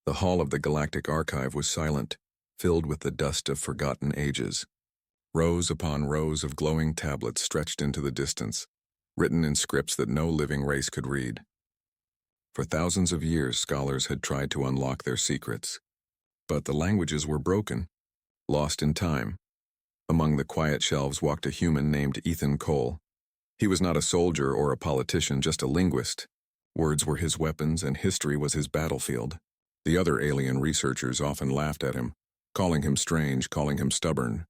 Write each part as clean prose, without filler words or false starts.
The hall of the Galactic Archive was silent, filled with the dust of forgotten ages. Rows upon rows of glowing tablets stretched into the distance, written in scripts that no living race could read. For thousands of years, scholars had tried to unlock their secrets. But the languages were broken, lost in time. Among the quiet shelves walked a human named Ethan Cole. He was not a soldier or a politician, just a linguist. Words were his weapons and history was his battlefield. The other alien researchers often laughed at him, calling him strange, calling him stubborn.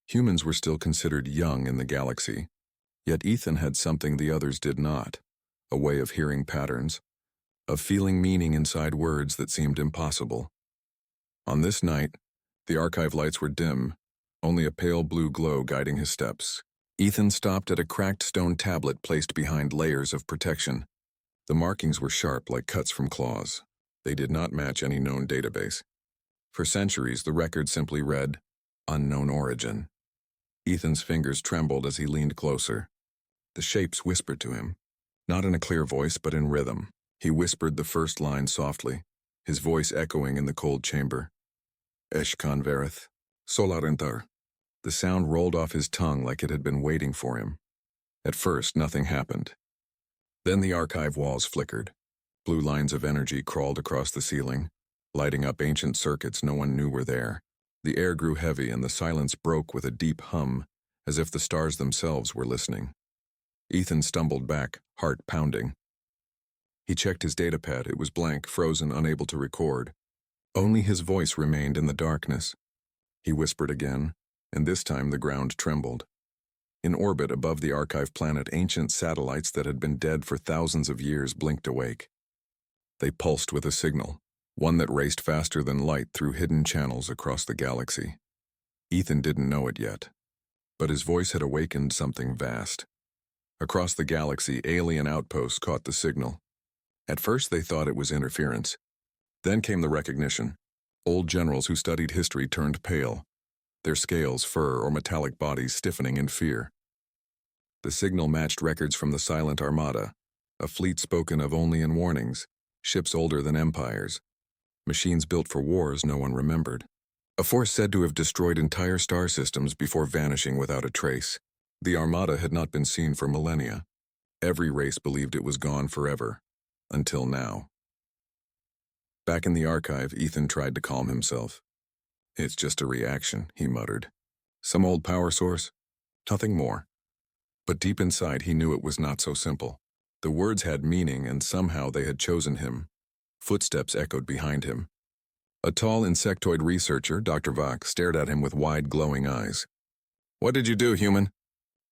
Humans were still considered young in the galaxy, yet Ethan had something the others did not, a way of hearing patterns, of feeling meaning inside words that seemed impossible. On this night, the archive lights were dim, only a pale blue glow guiding his steps. Ethan stopped at a cracked stone tablet placed behind layers of protection. The markings were sharp like cuts from claws. They did not match any known database. For centuries, the record simply read, "Unknown origin." Ethan's fingers trembled as he leaned closer. The shapes whispered to him, not in a clear voice but in rhythm. He whispered the first line softly, his voice echoing in the cold chamber. Eshkan verith, solarentar. The sound rolled off his tongue like it had been waiting for him. At first, nothing happened. Then the archive walls flickered. Blue lines of energy crawled across the ceiling, lighting up ancient circuits no one knew were there. The air grew heavy and the silence broke with a deep hum, as if the stars themselves were listening. Ethan stumbled back, heart pounding. He checked his datapad. It was blank, frozen, unable to record. Only his voice remained in the darkness. He whispered again, and this time the ground trembled. In orbit above the archive planet, ancient satellites that had been dead for thousands of years blinked awake. They pulsed with a signal, one that raced faster than light through hidden channels across the galaxy. Ethan didn't know it yet, but his voice had awakened something vast. Across the galaxy, alien outposts caught the signal. At first they thought it was interference. Then came the recognition. Old generals who studied history turned pale, their scales, fur, or metallic bodies stiffening in fear. The signal matched records from the Silent Armada, a fleet spoken of only in warnings, ships older than empires, machines built for wars no one remembered. A force said to have destroyed entire star systems before vanishing without a trace. The Armada had not been seen for millennia. Every race believed it was gone forever, until now. Back in the archive, Ethan tried to calm himself. It's just a reaction, he muttered. Some old power source? Nothing more. But deep inside, he knew it was not so simple. The words had meaning, and somehow they had chosen him. Footsteps echoed behind him. A tall insectoid researcher, Dr. Vach, stared at him with wide, glowing eyes. What did you do, human?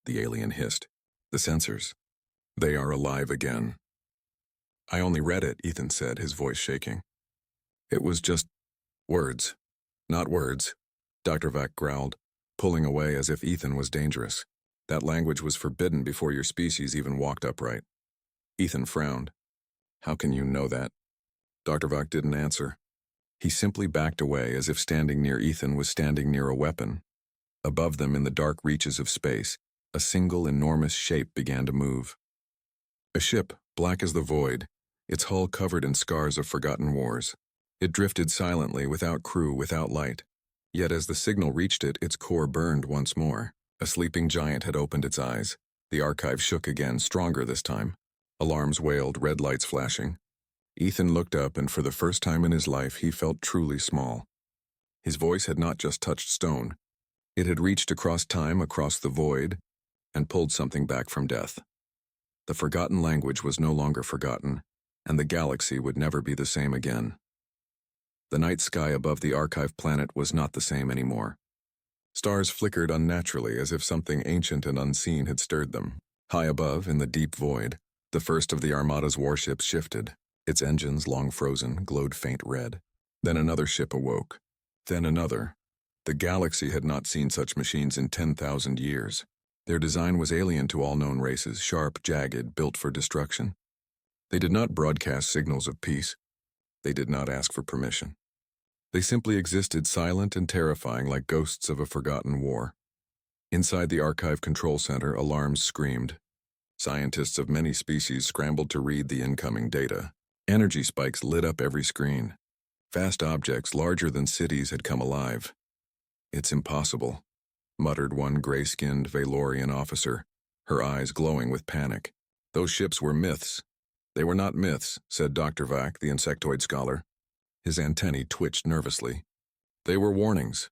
The alien hissed. The sensors. They are alive again. I only read it, Ethan said, his voice shaking. It was just words. Not words, Dr. Vach growled, pulling away as if Ethan was dangerous. That language was forbidden before your species even walked upright. Ethan frowned. How can you know that? Dr. Vach didn't answer. He simply backed away as if standing near Ethan was standing near a weapon. Above them in the dark reaches of space, a single enormous shape began to move. A ship, black as the void, its hull covered in scars of forgotten wars. It drifted silently, without crew, without light. Yet as the signal reached it, its core burned once more. A sleeping giant had opened its eyes. The archive shook again, stronger this time. Alarms wailed, red lights flashing. Ethan looked up, and for the first time in his life, he felt truly small. His voice had not just touched stone. It had reached across time, across the void, and pulled something back from death. The forgotten language was no longer forgotten, and the galaxy would never be the same again. The night sky above the archive planet was not the same anymore. Stars flickered unnaturally as if something ancient and unseen had stirred them. High above, in the deep void, the first of the Armada's warships shifted. Its engines, long frozen, glowed faint red. Then another ship awoke. Then another. The galaxy had not seen such machines in 10,000 years. Their design was alien to all known races, sharp, jagged, built for destruction. They did not broadcast signals of peace. They did not ask for permission. They simply existed, silent and terrifying, like ghosts of a forgotten war. Inside the archive control center, alarms screamed. Scientists of many species scrambled to read the incoming data. Energy spikes lit up every screen. Vast objects larger than cities had come alive. "It's impossible," muttered one gray-skinned Valorian officer, her eyes glowing with panic. "Those ships were myths." "They were not myths," said Dr. Vac, the insectoid scholar. His antennae twitched nervously. "They were warnings."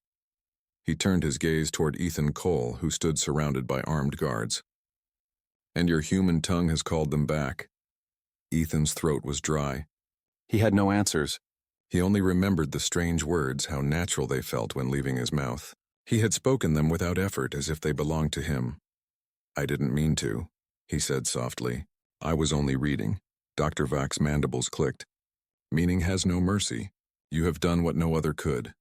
He turned his gaze toward Ethan Cole, who stood surrounded by armed guards. "And your human tongue has called them back." Ethan's throat was dry. He had no answers. He only remembered the strange words, how natural they felt when leaving his mouth. He had spoken them without effort, as if they belonged to him. "I didn't mean to," he said softly. "I was only reading." Dr. Vac's mandibles clicked. "Meaning has no mercy. You have done what no other could."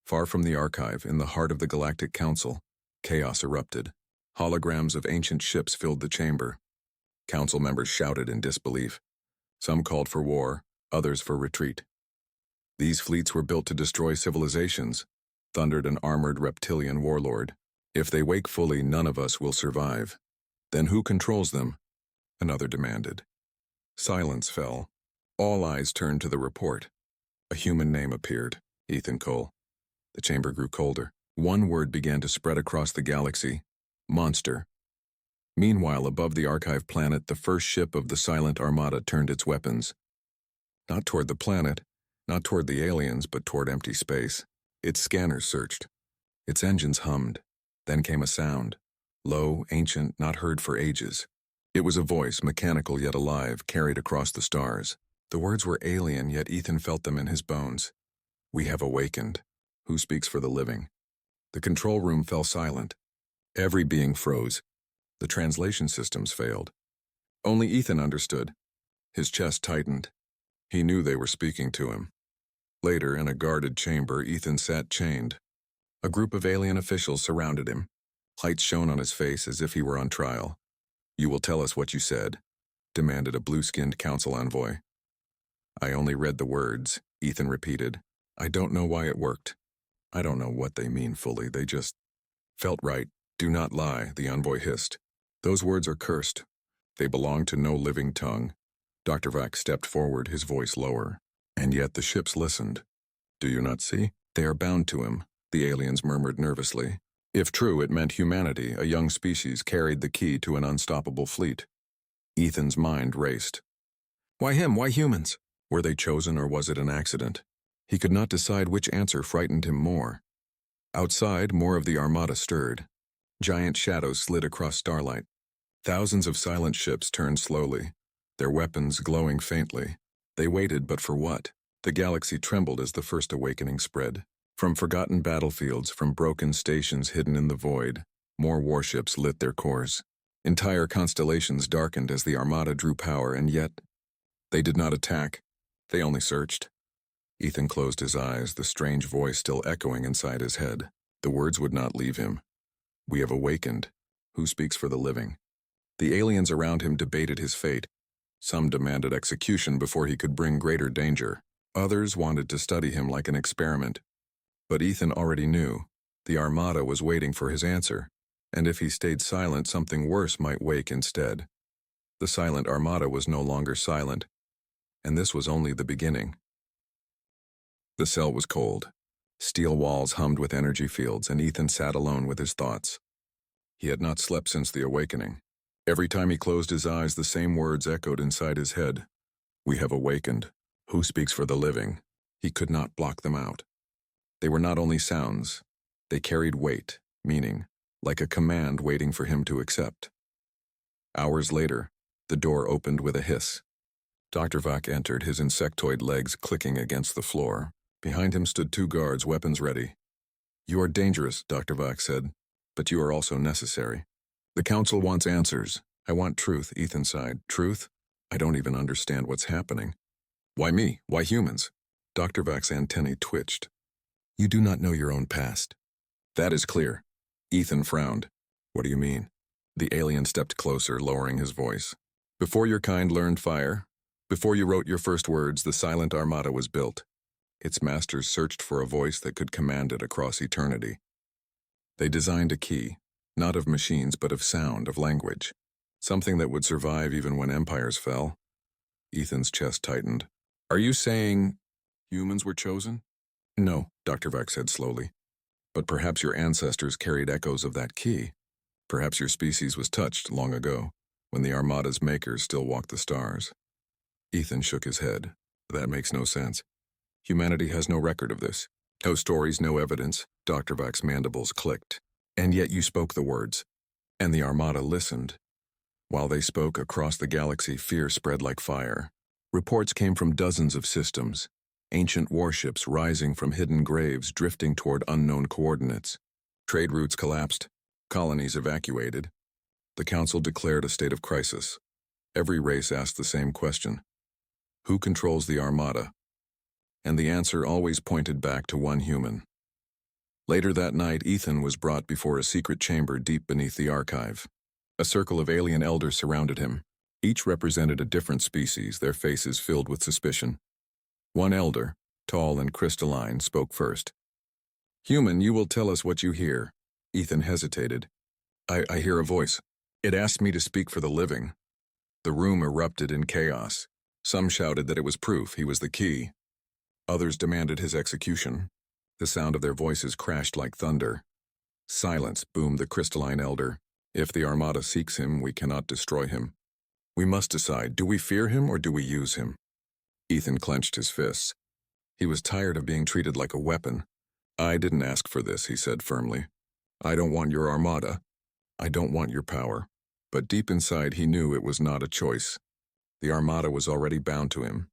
Far from the archive, in the heart of the Galactic Council, chaos erupted. Holograms of ancient ships filled the chamber. Council members shouted in disbelief. Some called for war, others for retreat. "These fleets were built to destroy civilizations," thundered an armored reptilian warlord. "If they wake fully, none of us will survive." "Then who controls them?" another demanded. Silence fell. All eyes turned to the report. A human name appeared: Ethan Cole. The chamber grew colder. One word began to spread across the galaxy: monster. Meanwhile, above the archive planet, the first ship of the Silent Armada turned its weapons. Not toward the planet, not toward the aliens, but toward empty space. Its scanners searched. Its engines hummed. Then came a sound. Low, ancient, not heard for ages. It was a voice, mechanical yet alive, carried across the stars. The words were alien, yet Ethan felt them in his bones. "We have awakened. Who speaks for the living?" The control room fell silent. Every being froze. The translation systems failed. Only Ethan understood. His chest tightened. He knew they were speaking to him. Later, in a guarded chamber, Ethan sat chained. A group of alien officials surrounded him. Lights shone on his face as if he were on trial. "You will tell us what you said," demanded a blue-skinned council envoy. "I only read the words," Ethan repeated. "I don't know why it worked. I don't know what they mean fully. They just felt right." "Do not lie," the envoy hissed. "Those words are cursed. They belong to no living tongue." Dr. Vac stepped forward, his voice lower. "And yet the ships listened. Do you not see? They are bound to him," the aliens murmured nervously. If true, it meant humanity, a young species, carried the key to an unstoppable fleet. Ethan's mind raced. Why him? Why humans? Were they chosen, or was it an accident? He could not decide which answer frightened him more. Outside, more of the Armada stirred. Giant shadows slid across starlight. Thousands of silent ships turned slowly, their weapons glowing faintly. They waited, but for what? The galaxy trembled as the first awakening spread. From forgotten battlefields, from broken stations hidden in the void, more warships lit their course. Entire constellations darkened as the Armada drew power, and yet they did not attack. They only searched. Ethan closed his eyes, the strange voice still echoing inside his head. The words would not leave him. "We have awakened. Who speaks for the living?" The aliens around him debated his fate. Some demanded execution before he could bring greater danger. Others wanted to study him like an experiment. But Ethan already knew. The Armada was waiting for his answer, and if he stayed silent, something worse might wake instead. The Silent Armada was no longer silent, and this was only the beginning. The cell was cold. Steel walls hummed with energy fields, and Ethan sat alone with his thoughts. He had not slept since the awakening. Every time he closed his eyes, the same words echoed inside his head. "We have awakened. Who speaks for the living?" He could not block them out. They were not only sounds. They carried weight, meaning, like a command waiting for him to accept. Hours later, the door opened with a hiss. Dr. Vac entered, his insectoid legs clicking against the floor. Behind him stood 2 guards, weapons ready. "You are dangerous," Dr. Vac said, "but you are also necessary." "The Council wants answers." "I want truth," Ethan sighed. "Truth? I don't even understand what's happening." "Why me? Why humans?" Dr. Vac's antennae twitched. "You do not know your own past." "That is clear." Ethan frowned. "What do you mean?" The alien stepped closer, lowering his voice. "Before your kind learned fire, before you wrote your first words, the Silent Armada was built. Its masters searched for a voice that could command it across eternity. They designed a key, not of machines but of sound, of language, something that would survive even when empires fell." Ethan's chest tightened. "Are you saying—" Humans were chosen? No, Dr. Vac said slowly. But perhaps your ancestors carried echoes of that key. Perhaps your species was touched long ago, when the Armada's makers still walked the stars. Ethan shook his head. That makes no sense. Humanity has no record of this. No stories, no evidence. Dr. Vac's mandibles clicked. And yet you spoke the words. And the Armada listened. While they spoke across the galaxy, fear spread like fire. Reports came from dozens of systems. Ancient warships rising from hidden graves drifting toward unknown coordinates. Trade routes collapsed. Colonies evacuated. The Council declared a state of crisis. Every race asked the same question. Who controls the Armada? And the answer always pointed back to one human. Later that night, Ethan was brought before a secret chamber deep beneath the archive. A circle of alien elders surrounded him. Each represented a different species, their faces filled with suspicion. One elder, tall and crystalline, spoke first. "Human, you will tell us what you hear." Ethan hesitated. I hear a voice. It asked me to speak for the living." The room erupted in chaos. Some shouted that it was proof he was the key. Others demanded his execution. The sound of their voices crashed like thunder. "Silence," boomed the crystalline elder. "If the Armada seeks him, we cannot destroy him. We must decide, do we fear him or do we use him?" Ethan clenched his fists. He was tired of being treated like a weapon. "I didn't ask for this," he said firmly. "I don't want your Armada. I don't want your power." But deep inside he knew it was not a choice. The Armada was already bound to him.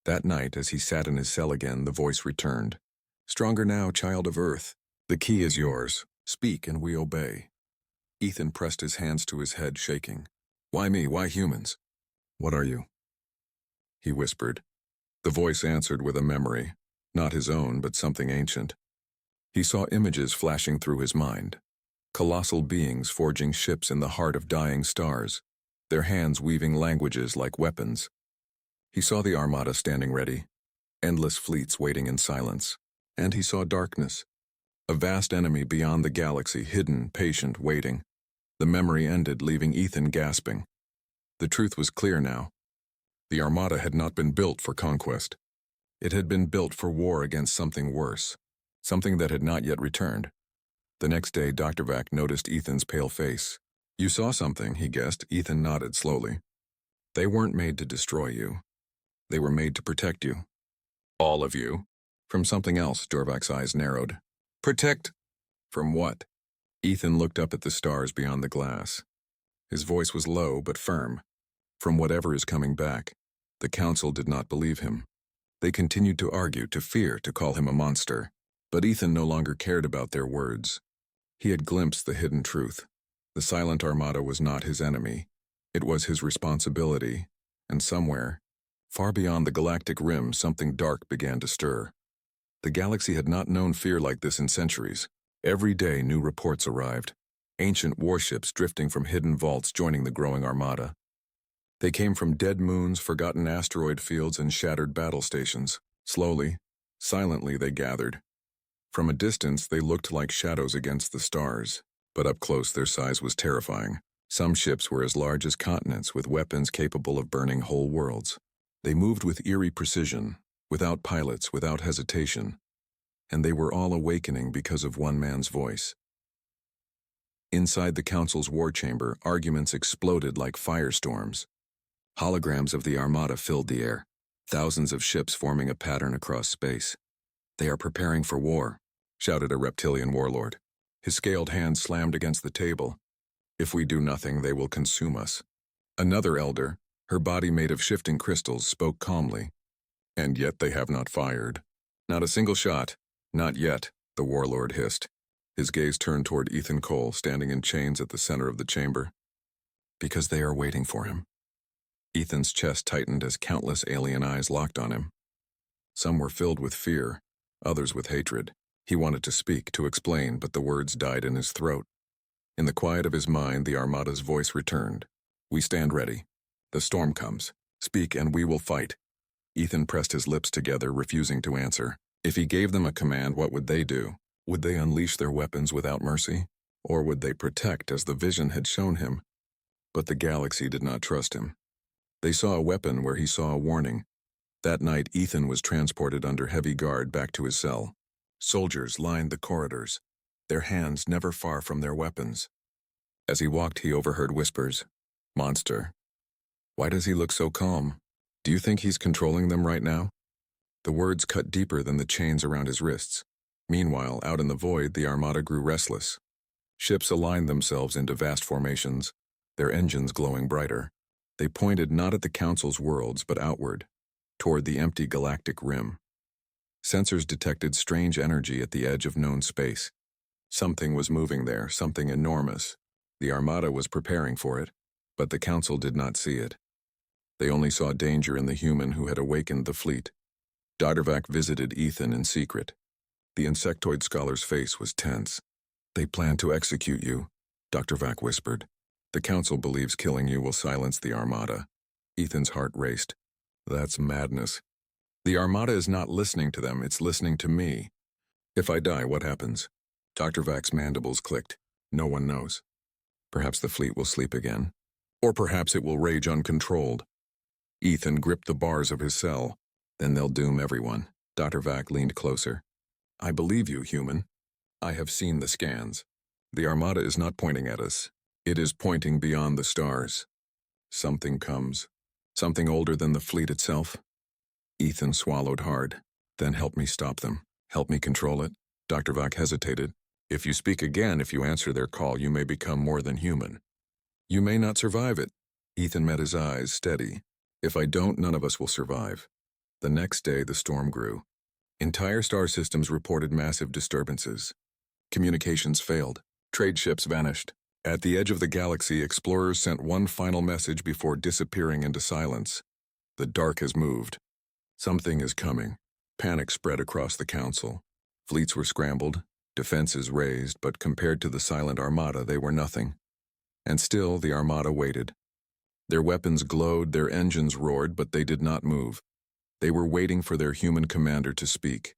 That night, as he sat in his cell again, the voice returned. "Stronger now, child of Earth. The key is yours. Speak and we obey." Ethan pressed his hands to his head, shaking. "Why me? Why humans?" "What are you?" he whispered. The voice answered with a memory, not his own, but something ancient. He saw images flashing through his mind. Colossal beings forging ships in the heart of dying stars, their hands weaving languages like weapons. He saw the Armada standing ready, endless fleets waiting in silence. And he saw darkness, a vast enemy beyond the galaxy, hidden, patient, waiting. The memory ended, leaving Ethan gasping. The truth was clear now. The Armada had not been built for conquest. It had been built for war against something worse, something that had not yet returned. The next day, Dr. Vac noticed Ethan's pale face. "You saw something," he guessed. Ethan nodded slowly. "They weren't made to destroy you. They were made to protect you. All of you." From something else, Dorvac's eyes narrowed. "Protect? From what?" Ethan looked up at the stars beyond the glass. His voice was low but firm. "From whatever is coming back." The Council did not believe him. They continued to argue, to fear, to call him a monster. But Ethan no longer cared about their words. He had glimpsed the hidden truth. The silent Armada was not his enemy. It was his responsibility. And somewhere, far beyond the galactic rim, something dark began to stir. The galaxy had not known fear like this in centuries. Every day new reports arrived. Ancient warships drifting from hidden vaults joining the growing Armada. They came from dead moons, forgotten asteroid fields, and shattered battle stations. Slowly, silently they gathered. From a distance, they looked like shadows against the stars, but up close their size was terrifying. Some ships were as large as continents, with weapons capable of burning whole worlds. They moved with eerie precision, without pilots, without hesitation, and they were all awakening because of one man's voice. Inside the Council's war chamber, arguments exploded like firestorms. Holograms of the Armada filled the air, thousands of ships forming a pattern across space. "They are preparing for war," shouted a reptilian warlord. His scaled hand slammed against the table. "If we do nothing, they will consume us." Another elder, her body made of shifting crystals, spoke calmly. "And yet they have not fired. Not a single shot. Not yet," the warlord hissed. His gaze turned toward Ethan Cole, standing in chains at the center of the chamber. "Because they are waiting for him." Ethan's chest tightened as countless alien eyes locked on him. Some were filled with fear, others with hatred. He wanted to speak, to explain, but the words died in his throat. In the quiet of his mind, the Armada's voice returned. "We stand ready. The storm comes. Speak and we will fight." Ethan pressed his lips together, refusing to answer. If he gave them a command, what would they do? Would they unleash their weapons without mercy? Or would they protect, as the vision had shown him? But the galaxy did not trust him. They saw a weapon where he saw a warning. That night, Ethan was transported under heavy guard back to his cell. Soldiers lined the corridors, their hands never far from their weapons. As he walked, he overheard whispers. "Monster. Why does he look so calm? Do you think he's controlling them right now?" The words cut deeper than the chains around his wrists. Meanwhile, out in the void, the Armada grew restless. Ships aligned themselves into vast formations, their engines glowing brighter. They pointed not at the Council's worlds, but outward, toward the empty galactic rim. Sensors detected strange energy at the edge of known space. Something was moving there, something enormous. The Armada was preparing for it, but the Council did not see it. They only saw danger in the human who had awakened the fleet. Dr. Vac visited Ethan in secret. The insectoid scholar's face was tense. "They plan to execute you," Dr. Vac whispered. "The Council believes killing you will silence the Armada." Ethan's heart raced. That's madness. The Armada is not listening to them, it's listening to me. If I die, what happens? Dr. Vac's mandibles clicked. No one knows. Perhaps the fleet will sleep again. Or perhaps it will rage uncontrolled. Ethan gripped the bars of his cell. Then they'll doom everyone. Dr. Vac leaned closer. "I believe you, human. I have seen the scans. The Armada is not pointing at us. It is pointing beyond the stars. Something comes. Something older than the fleet itself." Ethan swallowed hard. "Then help me stop them. Help me control it." Dr. Vac hesitated. "If you speak again, if you answer their call, you may become more than human. You may not survive it." Ethan met his eyes, steady. "If I don't, none of us will survive." The next day, the storm grew. Entire star systems reported massive disturbances. Communications failed. Trade ships vanished. At the edge of the galaxy, explorers sent one final message before disappearing into silence. "The dark has moved. Something is coming." Panic spread across the Council. Fleets were scrambled, defenses raised, but compared to the silent Armada, they were nothing. And still, the Armada waited. Their weapons glowed, their engines roared, but they did not move. They were waiting for their human commander to speak.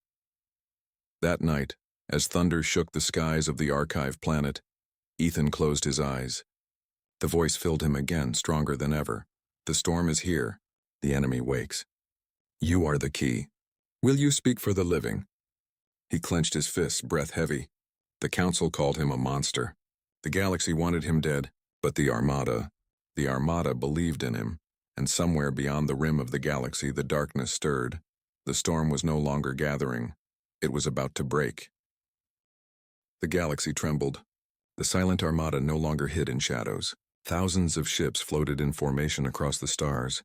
That night, as thunder shook the skies of the Archive planet, Ethan closed his eyes. The voice filled him again, stronger than ever. "The storm is here. The enemy wakes. You are the key. Will you speak for the living?" He clenched his fists, breath heavy. The Council called him a monster. The galaxy wanted him dead, but the Armada believed in him, and somewhere beyond the rim of the galaxy the darkness stirred. The storm was no longer gathering. It was about to break. The galaxy trembled. The silent Armada no longer hid in shadows. Thousands of ships floated in formation across the stars,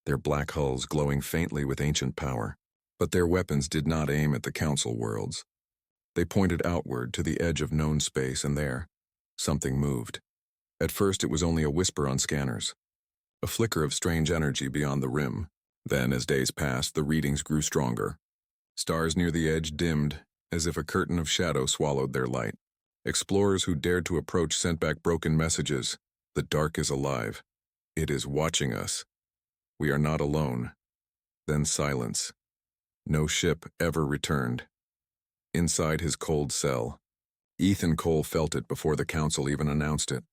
their black hulls glowing faintly with ancient power. But their weapons did not aim at the Council worlds. They pointed outward to the edge of known space, and there, something moved. At first it was only a whisper on scanners, a flicker of strange energy beyond the rim. Then, as days passed, the readings grew stronger. Stars near the edge dimmed, as if a curtain of shadow swallowed their light. Explorers who dared to approach sent back broken messages. "The dark is alive. It is watching us. We are not alone." Then silence. No ship ever returned. Inside his cold cell, Ethan Cole felt it before the Council even announced it.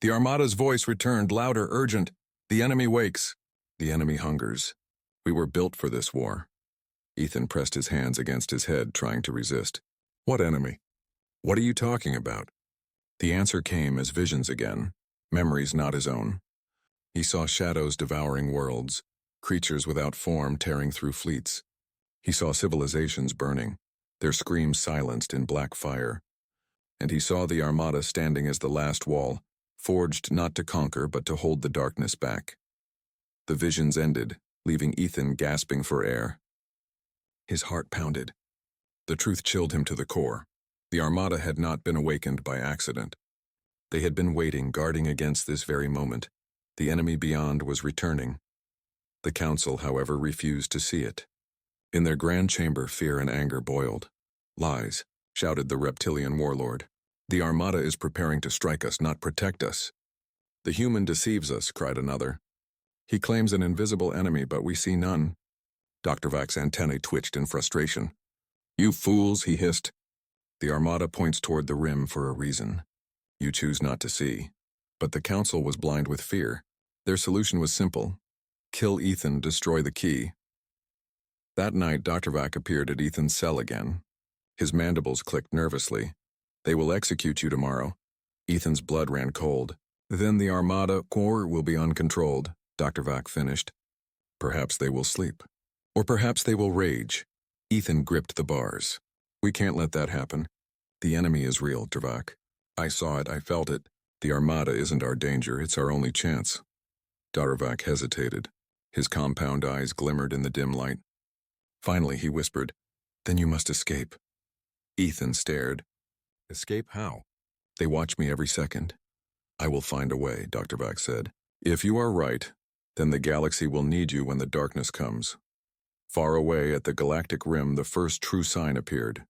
The Armada's voice returned, louder, urgent. "The enemy wakes. The enemy hungers. We were built for this war." Ethan pressed his hands against his head, trying to resist. "What enemy? What are you talking about?" The answer came as visions again, memories not his own. He saw shadows devouring worlds, creatures without form tearing through fleets. He saw civilizations burning, their screams silenced in black fire. And he saw the Armada standing as the last wall, forged not to conquer but to hold the darkness back. The visions ended, leaving Ethan gasping for air. His heart pounded. The truth chilled him to the core. The Armada had not been awakened by accident. They had been waiting, guarding against this very moment. The enemy beyond was returning. The Council, however, refused to see it. In their grand chamber, fear and anger boiled. "Lies," shouted the reptilian warlord. "The Armada is preparing to strike us, not protect us." "The human deceives us," cried another. "He claims an invisible enemy, but we see none." Dr. Vac's antennae twitched in frustration. "You fools," he hissed. "The Armada points toward the rim for a reason. You choose not to see." But the Council was blind with fear. Their solution was simple. Kill Ethan, destroy the key. That night, Dr. Vac appeared at Ethan's cell again. His mandibles clicked nervously. "They will execute you tomorrow." Ethan's blood ran cold. "Then the Armada Corps will be uncontrolled," Dr. Vac finished. "Perhaps they will sleep. Or perhaps they will rage." Ethan gripped the bars. "We can't let that happen. The enemy is real, Dravak. I saw it, I felt it. The Armada isn't our danger, it's our only chance." Dravak hesitated. His compound eyes glimmered in the dim light. Finally, he whispered, "Then you must escape." Ethan stared. "Escape how?" "They watch me every second." "I will find a way," Dr. Vac said. "If you are right, then the galaxy will need you when the darkness comes." Far away at the galactic rim, the first true sign appeared.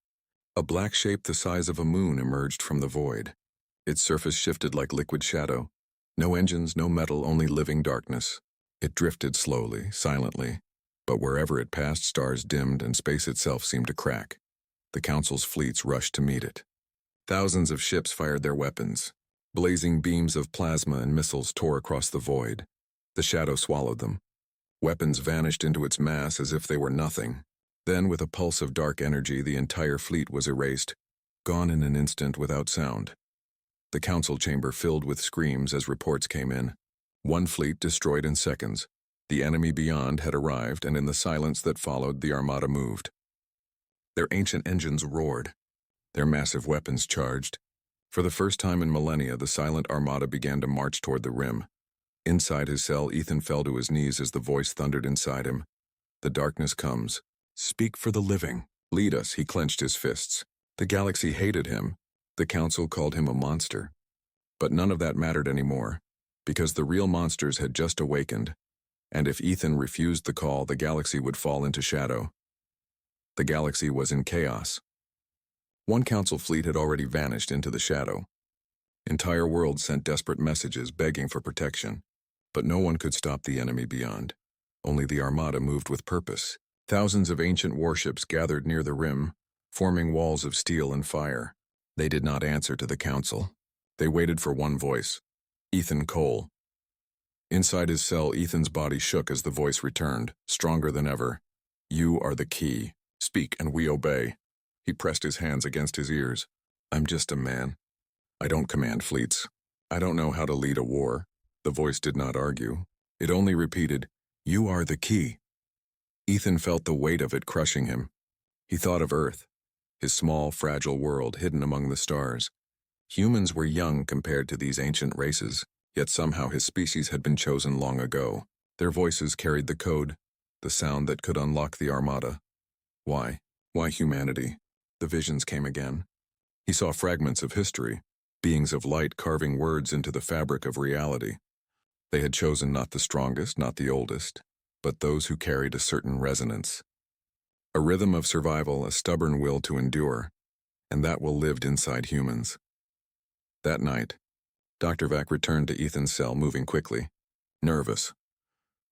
A black shape the size of a moon emerged from the void. Its surface shifted like liquid shadow. No engines, no metal, only living darkness. It drifted slowly, silently, but wherever it passed, stars dimmed and space itself seemed to crack. The Council's fleets rushed to meet it. Thousands of ships fired their weapons. Blazing beams of plasma and missiles tore across the void. The shadow swallowed them. Weapons vanished into its mass as if they were nothing. Then, with a pulse of dark energy, the entire fleet was erased, gone in an instant without sound. The council chamber filled with screams as reports came in. One fleet destroyed in seconds. The enemy beyond had arrived, and in the silence that followed, the Armada moved. Their ancient engines roared. Their massive weapons charged. For the first time in millennia, the silent Armada began to march toward the rim. Inside his cell, Ethan fell to his knees as the voice thundered inside him. "The darkness comes. Speak for the living. Lead us." He clenched his fists. The galaxy hated him. The council called him a monster. But none of that mattered anymore, because the real monsters had just awakened, and if Ethan refused the call, the galaxy would fall into shadow. The galaxy was in chaos. One council fleet had already vanished into the shadow. Entire worlds sent desperate messages begging for protection, but no one could stop the enemy beyond. Only the Armada moved with purpose. Thousands of ancient warships gathered near the rim, forming walls of steel and fire. They did not answer to the council. They waited for one voice: Ethan Cole. Inside his cell, Ethan's body shook as the voice returned, stronger than ever. "You are the key. Speak and we obey." He pressed his hands against his ears. "I'm just a man. I don't command fleets. I don't know how to lead a war." The voice did not argue. It only repeated, "You are the key." Ethan felt the weight of it crushing him. He thought of Earth, his small, fragile world hidden among the stars. Humans were young compared to these ancient races, yet somehow his species had been chosen long ago. Their voices carried the code, the sound that could unlock the Armada. Why? Why humanity? The visions came again. He saw fragments of history, beings of light carving words into the fabric of reality. They had chosen not the strongest, not the oldest, but those who carried a certain resonance. A rhythm of survival, a stubborn will to endure, and that will lived inside humans. That night, Dr. Vac returned to Ethan's cell, moving quickly, nervous.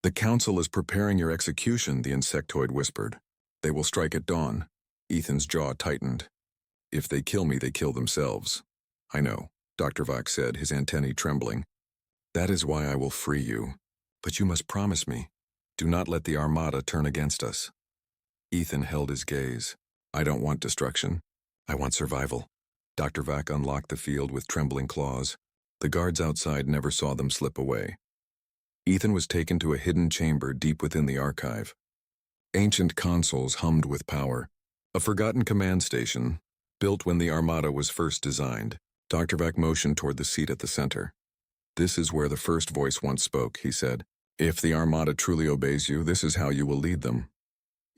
"The council is preparing your execution," the insectoid whispered. "They will strike at dawn." Ethan's jaw tightened. "If they kill me, they kill themselves." "I know," Dr. Vac said, his antennae trembling. "That is why I will free you. But you must promise me. Do not let the Armada turn against us." Ethan held his gaze. "I don't want destruction. I want survival." Dr. Vac unlocked the field with trembling claws. The guards outside never saw them slip away. Ethan was taken to a hidden chamber deep within the archive. Ancient consoles hummed with power. A forgotten command station, built when the Armada was first designed. Dr. Vac motioned toward the seat at the center. "This is where the first voice once spoke," he said. "If the Armada truly obeys you, this is how you will lead them."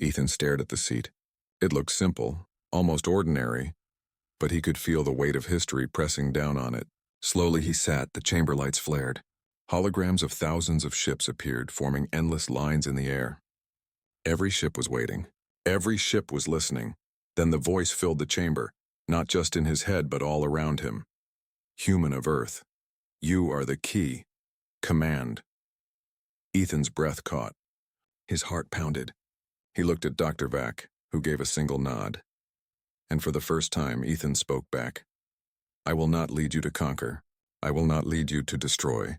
Ethan stared at the seat. It looked simple, almost ordinary, but he could feel the weight of history pressing down on it. Slowly he sat, the chamber lights flared. Holograms of thousands of ships appeared, forming endless lines in the air. Every ship was waiting. Every ship was listening. Then the voice filled the chamber, not just in his head but all around him. "Human of Earth, you are the key. Command." Ethan's breath caught. His heart pounded. He looked at Dr. Vac, who gave a single nod. And for the first time, Ethan spoke back. "I will not lead you to conquer. I will not lead you to destroy.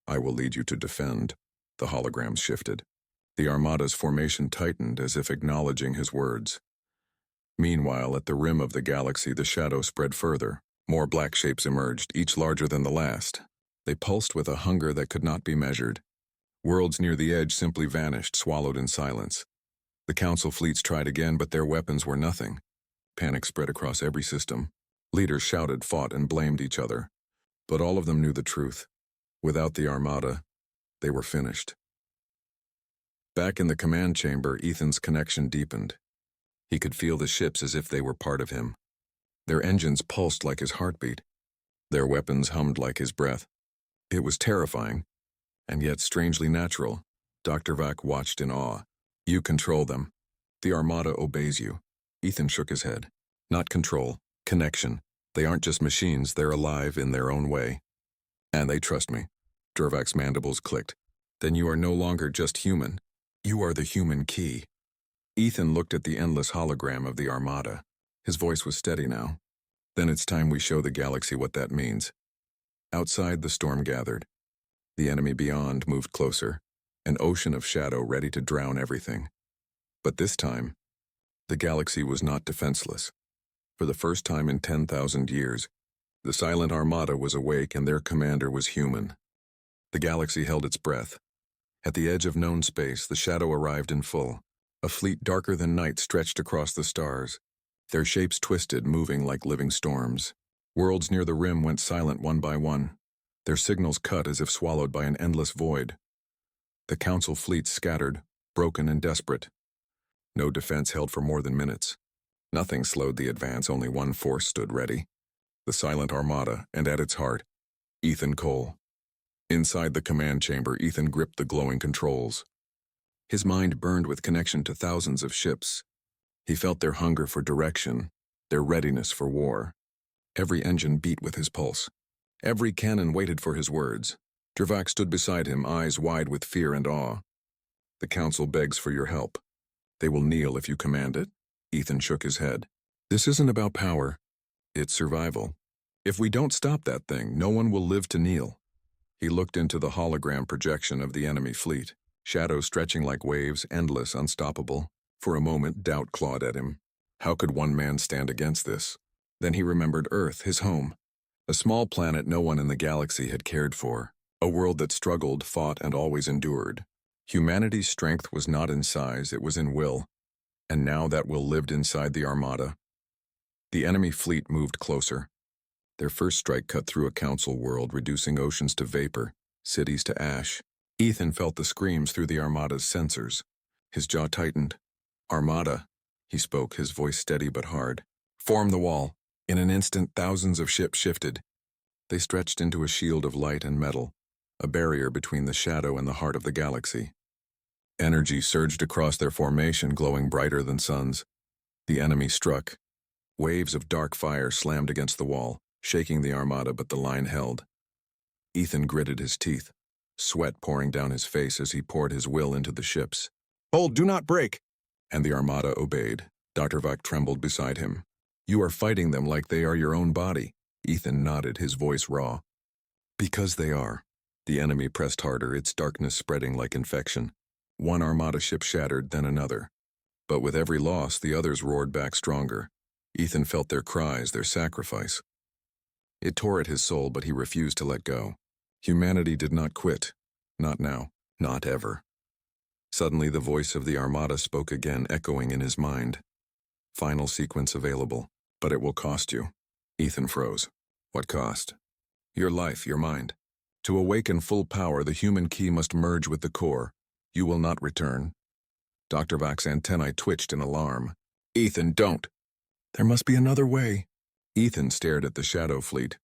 I will lead you to defend." The holograms shifted. The Armada's formation tightened as if acknowledging his words. Meanwhile, at the rim of the galaxy, the shadow spread further. More black shapes emerged, each larger than the last. They pulsed with a hunger that could not be measured. Worlds near the edge simply vanished, swallowed in silence. The Council fleets tried again, but their weapons were nothing. Panic spread across every system. Leaders shouted, fought, and blamed each other. But all of them knew the truth. Without the Armada, they were finished. Back in the command chamber, Ethan's connection deepened. He could feel the ships as if they were part of him. Their engines pulsed like his heartbeat. Their weapons hummed like his breath. It was terrifying, and yet strangely natural. Dr. Vac watched in awe. You control them. The Armada obeys you. Ethan shook his head. Not control, connection. They aren't just machines, they're alive in their own way. And they trust me. Dravac's mandibles clicked. Then you are no longer just human. You are the human key. Ethan looked at the endless hologram of the Armada. His voice was steady now. Then it's time we show the galaxy what that means. Outside, the storm gathered. The enemy beyond moved closer, an ocean of shadow ready to drown everything. But this time, the galaxy was not defenseless. For the first time in 10,000 years, the silent Armada was awake and their commander was human. The galaxy held its breath. At the edge of known space, the shadow arrived in full. A fleet darker than night stretched across the stars. Their shapes twisted, moving like living storms. Worlds near the rim went silent one by one. Their signals cut as if swallowed by an endless void. The Council fleets scattered, broken and desperate. No defense held for more than minutes. Nothing slowed the advance, only one force stood ready. The silent Armada, and at its heart, Ethan Cole. Inside the command chamber, Ethan gripped the glowing controls. His mind burned with connection to thousands of ships. He felt their hunger for direction, their readiness for war. Every engine beat with his pulse. Every cannon waited for his words. Dravac stood beside him, eyes wide with fear and awe. The Council begs for your help. They will kneel if you command it. Ethan shook his head. This isn't about power. It's survival. If we don't stop that thing, no one will live to kneel. He looked into the hologram projection of the enemy fleet, shadows stretching like waves, endless, unstoppable. For a moment, doubt clawed at him. How could one man stand against this? Then he remembered Earth, his home. A small planet no one in the galaxy had cared for. A world that struggled, fought, and always endured. Humanity's strength was not in size, it was in will. And now that will lived inside the Armada. The enemy fleet moved closer. Their first strike cut through a Council world, reducing oceans to vapor, cities to ash. Ethan felt the screams through the Armada's sensors. His jaw tightened. Armada, he spoke, his voice steady but hard. Form the wall. In an instant, thousands of ships shifted. They stretched into a shield of light and metal, a barrier between the shadow and the heart of the galaxy. Energy surged across their formation, glowing brighter than suns. The enemy struck. Waves of dark fire slammed against the wall, shaking the Armada, but the line held. Ethan gritted his teeth, sweat pouring down his face as he poured his will into the ships. Hold, do not break! And the Armada obeyed. Dr. Vac trembled beside him. You are fighting them like they are your own body. Ethan nodded, his voice raw. Because they are. The enemy pressed harder, its darkness spreading like infection. One Armada ship shattered, then another. But with every loss, the others roared back stronger. Ethan felt their cries, their sacrifice. It tore at his soul, but he refused to let go. Humanity did not quit. Not now. Not ever. Suddenly, the voice of the Armada spoke again, echoing in his mind. Final sequence available, but it will cost you. Ethan froze. What cost? Your life, your mind. To awaken full power, the human key must merge with the core. You will not return. Dr. Vac's antennae twitched in alarm. Ethan, don't! There must be another way. Ethan stared at the shadow fleet.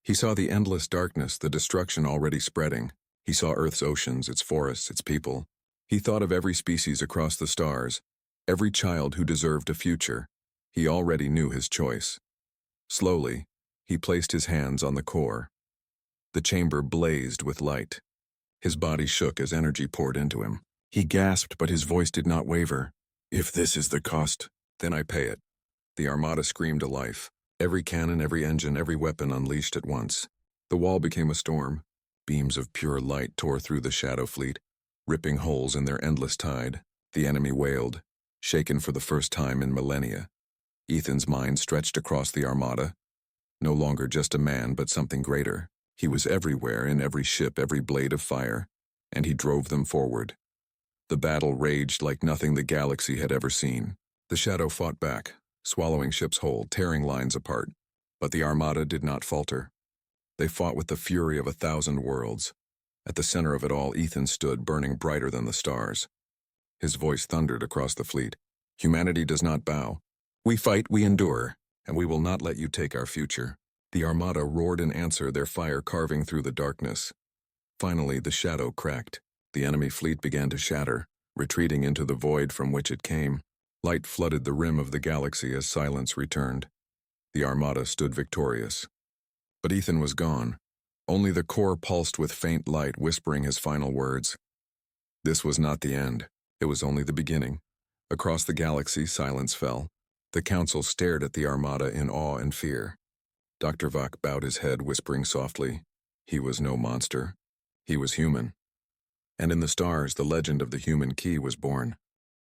He saw the endless darkness, the destruction already spreading. He saw Earth's oceans, its forests, its people. He thought of every species across the stars, every child who deserved a future. He already knew his choice. Slowly, he placed his hands on the core. The chamber blazed with light. His body shook as energy poured into him. He gasped, but his voice did not waver. If this is the cost, then I pay it. The Armada screamed to life. Every cannon, every engine, every weapon unleashed at once. The wall became a storm. Beams of pure light tore through the shadow fleet. ripping holes in their endless tide. The enemy wailed, shaken for the first time in millennia. Ethan's mind stretched across the armada, no longer just a man but something greater. He was everywhere, in every ship, every blade of fire, and he drove them forward. The battle raged like nothing the galaxy had ever seen. The shadow fought back, swallowing ships whole, tearing lines apart. But the armada did not falter. They fought with the fury of 1,000 worlds. At the center of it all, Ethan stood, burning brighter than the stars. His voice thundered across the fleet. Humanity does not bow. We fight, we endure, and we will not let you take our future. The armada roared in answer, their fire carving through the darkness. Finally, the shadow cracked. The enemy fleet began to shatter, retreating into the void from which it came. Light flooded the rim of the galaxy as silence returned. The armada stood victorious. But Ethan was gone. Only the core pulsed with faint light, whispering his final words. This was not the end. It was only the beginning. Across the galaxy, silence fell. The council stared at the armada in awe and fear. Dr. Vach bowed his head, whispering softly, he was no monster. He was human. And in the stars, the legend of the human key was born.